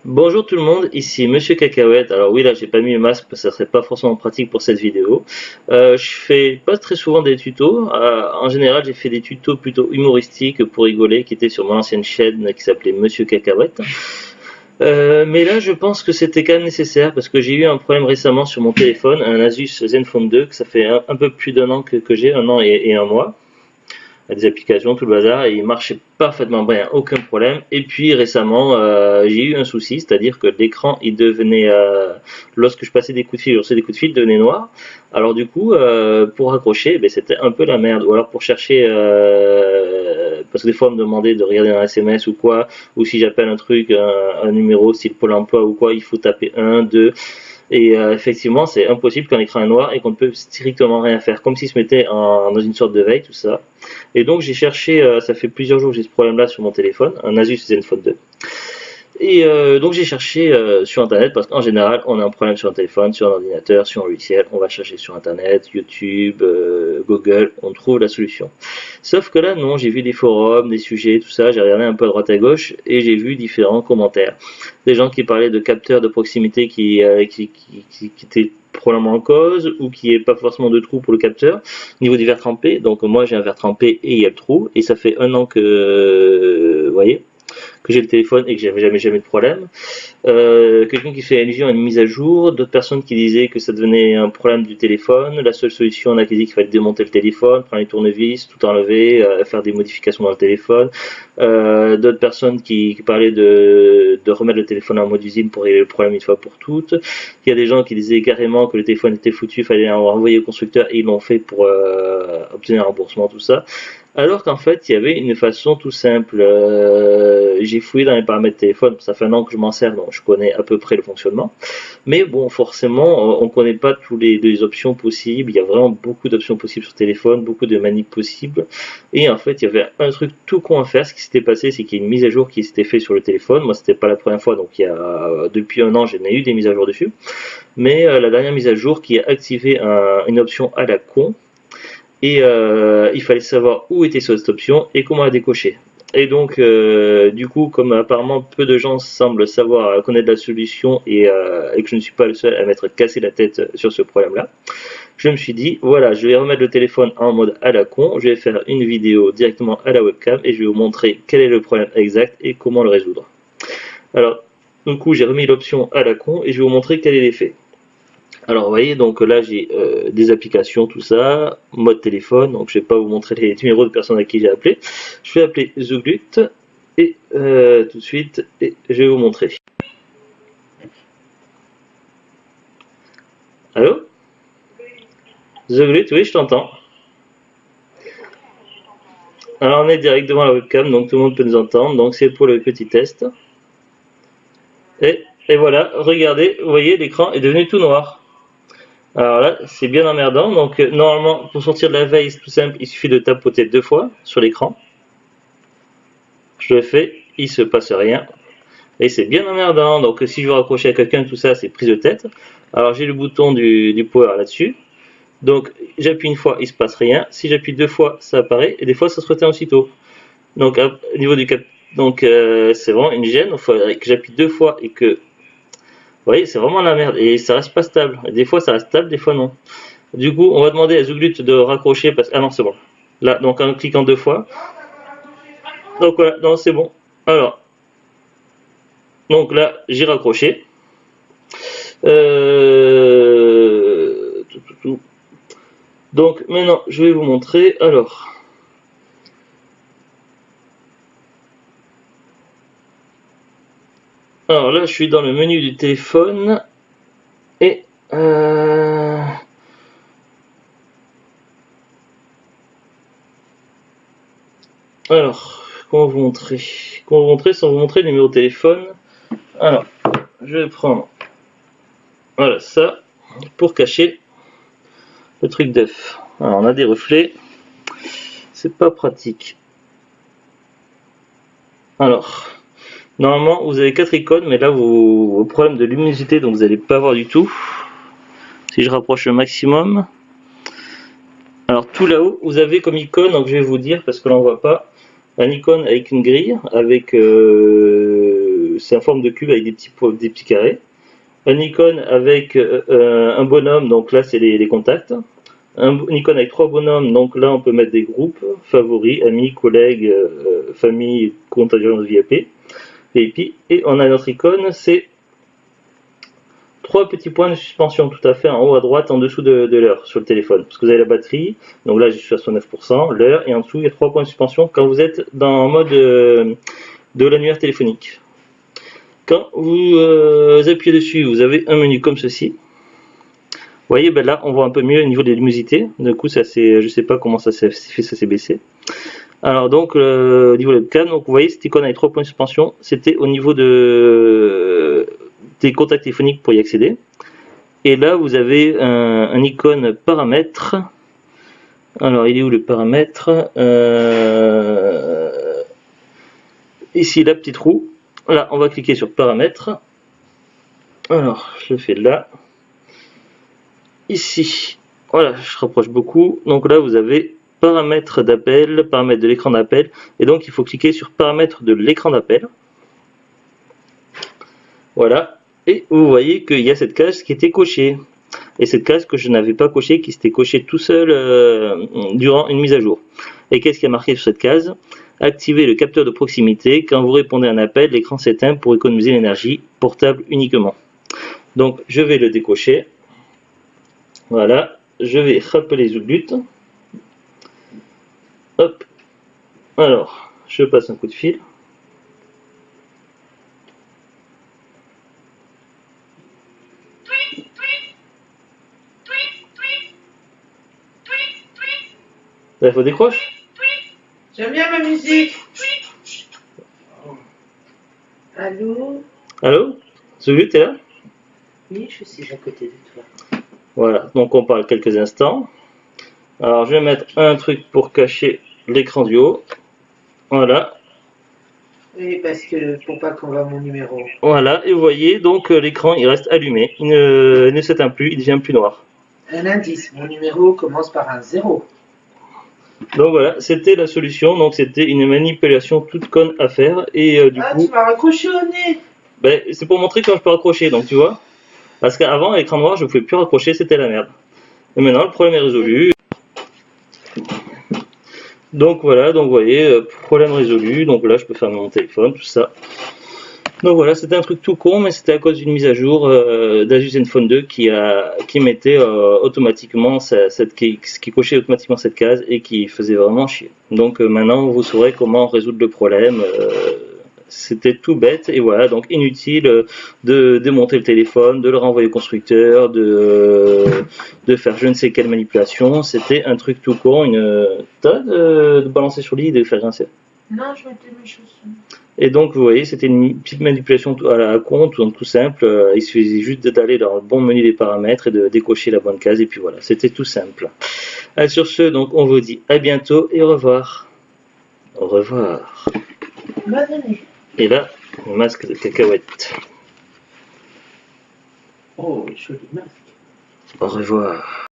Bonjour tout le monde, ici Monsieur Cacahuète. Alors oui, là j'ai pas mis le masque parce que ça serait pas forcément pratique pour cette vidéo. Je fais pas très souvent des tutos. En général, j'ai fait des tutos plutôt humoristiques pour rigoler, qui étaient sur mon ancienne chaîne qui s'appelait Monsieur Cacahuète. Mais là, je pense que c'était quand même nécessaire parce que j'ai eu un problème récemment sur mon téléphone, un Asus Zenfone 2, que ça fait un peu plus d'un an que j'ai, un an et un mois à des applications, tout le bazar, et il marchait parfaitement bien, aucun problème. Et puis récemment, j'ai eu un souci, c'est-à-dire que l'écran, il devenait, lorsque je passais des coups de fil, il devenait noir. Alors du coup, pour raccrocher, ben, c'était un peu la merde. Ou alors pour chercher, parce que des fois on me demandait de regarder un SMS ou quoi, ou si j'appelle un truc, un numéro, style Pôle emploi ou quoi, il faut taper 1, 2. Et effectivement, c'est impossible quand l'écran est noir et qu'on ne peut strictement rien faire, comme s'il se mettait dans une sorte de veille, tout ça. Et donc j'ai cherché, ça fait plusieurs jours que j'ai ce problème-là sur mon téléphone, un Asus Zenfone 2. Et donc j'ai cherché sur internet parce qu'en général on a un problème sur un téléphone, sur un ordinateur, sur un logiciel, on va chercher sur internet, YouTube, Google, on trouve la solution. Sauf que là non, j'ai vu des forums, des sujets, tout ça, j'ai regardé un peu à droite à gauche et j'ai vu différents commentaires. Des gens qui parlaient de capteurs de proximité qui étaient probablement en cause ou qui est pas forcément de trou pour le capteur. Au niveau du verre trempé, donc moi j'ai un verre trempé et il y a le trou et ça fait un an que, vous voyez, que j'ai le téléphone et que j'avais jamais de problème. Quelqu'un qui fait allusion à une mise à jour, d'autres personnes qui disaient que ça devenait un problème du téléphone. La seule solution, on a qui dit qu'il fallait démonter le téléphone, prendre les tournevis, tout enlever, faire des modifications dans le téléphone. D'autres personnes qui parlaient de remettre le téléphone en mode usine pour régler le problème une fois pour toutes. Il y a des gens qui disaient carrément que le téléphone était foutu, il fallait envoyer au constructeur et ils l'ont fait pour obtenir un remboursement, tout ça. Alors qu'en fait, il y avait une façon tout simple. J'ai fouillé dans les paramètres téléphone, ça fait un an que je m'en sers, donc je connais à peu près le fonctionnement. Mais bon, forcément, on ne connaît pas toutes les options possibles. Il y a vraiment beaucoup d'options possibles sur téléphone, beaucoup de manips possibles. Et en fait, il y avait un truc tout con à faire. Ce qui s'était passé, c'est qu'il y a une mise à jour qui s'était faite sur le téléphone. Moi, c'était pas la première fois, donc il y a depuis un an, j'en ai eu des mises à jour dessus. Mais la dernière mise à jour qui a activé une option à la con, et il fallait savoir où était cette option et comment la décocher. Et donc, du coup, comme apparemment peu de gens semblent savoir connaître la solution et que je ne suis pas le seul à m'être cassé la tête sur ce problème-là, je me suis dit, voilà, je vais remettre le téléphone en mode à la con, je vais faire une vidéo directement à la webcam et je vais vous montrer quel est le problème exact et comment le résoudre. Alors, du coup, j'ai remis l'option à la con et je vais vous montrer quel est l'effet. Alors vous voyez, donc là j'ai des applications, tout ça, mode téléphone, donc je vais pas vous montrer les numéros de personnes à qui j'ai appelé. Je vais appeler Zuglut et tout de suite, et je vais vous montrer. Allô? Zuglut, oui, je t'entends. Alors on est direct devant la webcam, donc tout le monde peut nous entendre, donc c'est pour le petit test. Et voilà, regardez, vous voyez, l'écran est devenu tout noir. Alors là, c'est bien emmerdant, donc normalement, pour sortir de la veille, c'est tout simple, il suffit de tapoter 2 fois sur l'écran. Je le fais, il se passe rien. Et c'est bien emmerdant, donc si je veux raccrocher à quelqu'un, tout ça, c'est prise de tête. Alors j'ai le bouton du power là-dessus. Donc j'appuie une fois, il se passe rien. Si j'appuie 2 fois, ça apparaît. Et des fois, ça se retient aussitôt. Donc au niveau du cap, donc c'est vraiment une gêne. Il faudrait que j'appuie 2 fois et que, vous voyez, c'est vraiment la merde. Et ça reste pas stable. Et des fois, ça reste stable, des fois non. Du coup, on va demander à Zuglut de raccrocher parce que, ah non, c'est bon. Là, donc en cliquant 2 fois. Donc voilà, non, c'est bon. Alors, donc là, j'ai raccroché. Donc maintenant, je vais vous montrer. Alors là, je suis dans le menu du téléphone et alors, comment vous montrer? Comment vous montrer sans vous montrer le numéro de téléphone? Alors, je vais prendre voilà ça pour cacher le truc d'œuf. Alors, on a des reflets, c'est pas pratique. Alors, normalement, vous avez 4 icônes, mais là, vos problèmes de luminosité, donc vous n'allez pas voir du tout. Si je rapproche le maximum. Alors, tout là-haut, vous avez comme icône, donc je vais vous dire, parce que l'on ne voit pas, un icône avec une grille, avec c'est en forme de cube avec des petits carrés. Un icône avec un bonhomme, donc là c'est les contacts. Un icône avec 3 bonhommes, donc là on peut mettre des groupes, favoris, amis, collègues, famille, compte d'agence VIP. Et on a notre icône, c'est 3 petits points de suspension tout à fait en haut à droite en dessous de l'heure sur le téléphone. Parce que vous avez la batterie, donc là je suis à 69%, l'heure, et en dessous il y a 3 points de suspension quand vous êtes dans le mode de l'annuaire téléphonique. Quand vous appuyez dessus, vous avez un menu comme ceci. Vous voyez, ben là on voit un peu mieux au niveau des luminosités. Du coup, ça c'est, je sais pas comment ça s'est fait, ça s'est baissé. Alors donc au niveau de webcam, donc vous voyez cette icône avec 3 points de suspension, c'était au niveau des contacts téléphoniques pour y accéder. Et là vous avez un icône paramètres. Alors il est où le paramètre? Ici la petite roue. Là on va cliquer sur paramètres. Alors je le fais là. Ici, voilà, je rapproche beaucoup. Donc là vous avez paramètres d'appel, paramètres de l'écran d'appel, et donc il faut cliquer sur paramètres de l'écran d'appel. Voilà, et vous voyez qu'il y a cette case qui était cochée, et cette case que je n'avais pas cochée, qui s'était cochée tout seul durant une mise à jour. Et qu'est-ce qui a marqué sur cette case? Activez le capteur de proximité. Quand vous répondez à un appel, l'écran s'éteint pour économiser l'énergie portable uniquement. Donc je vais le décocher. Voilà, je vais rappeler Zouglute. Hop, alors, je passe un coup de fil. Il faut décrocher. J'aime bien ma musique. Allô? Allô? Zouglute, t'es là? Oui, je suis à côté de toi. Voilà, donc on parle quelques instants. Alors je vais mettre un truc pour cacher l'écran du haut. Voilà. Oui, parce que pour pas qu'on voit mon numéro. Voilà, et vous voyez, donc l'écran il reste allumé. Il ne s'éteint plus, il devient plus noir. Un indice, mon numéro commence par un 0. Donc voilà, c'était la solution. Donc c'était une manipulation toute conne à faire. Et du coup, tu m'as raccroché au nez. Ben, c'est pour montrer quand je peux raccrocher, donc tu vois. Parce qu'avant, à l'écran noir, je ne pouvais plus raccrocher, c'était la merde. Et maintenant, le problème est résolu. Donc voilà, donc vous voyez, problème résolu. Donc là, je peux fermer mon téléphone, tout ça. Donc voilà, c'était un truc tout con, mais c'était à cause d'une mise à jour d'Asus Zenfone 2 qui mettait automatiquement qui cochait automatiquement cette case et qui faisait vraiment chier. Donc maintenant, vous saurez comment résoudre le problème. C'était tout bête et voilà, donc inutile de démonter le téléphone, de le renvoyer au constructeur, de faire je ne sais quelle manipulation. C'était un truc tout con, t'as de balancer sur le lit et de faire grincer. Non, je mettais mes chaussons. Et donc vous voyez, c'était une petite manipulation à la con, donc tout simple. Il suffisait juste d'aller dans le bon menu des paramètres et de décocher la bonne case et puis voilà, c'était tout simple. Allez, sur ce, donc on vous dit à bientôt et au revoir. Au revoir. Bonne année. Et là, le masque de cacahuète. Oh, joli masque. Au revoir.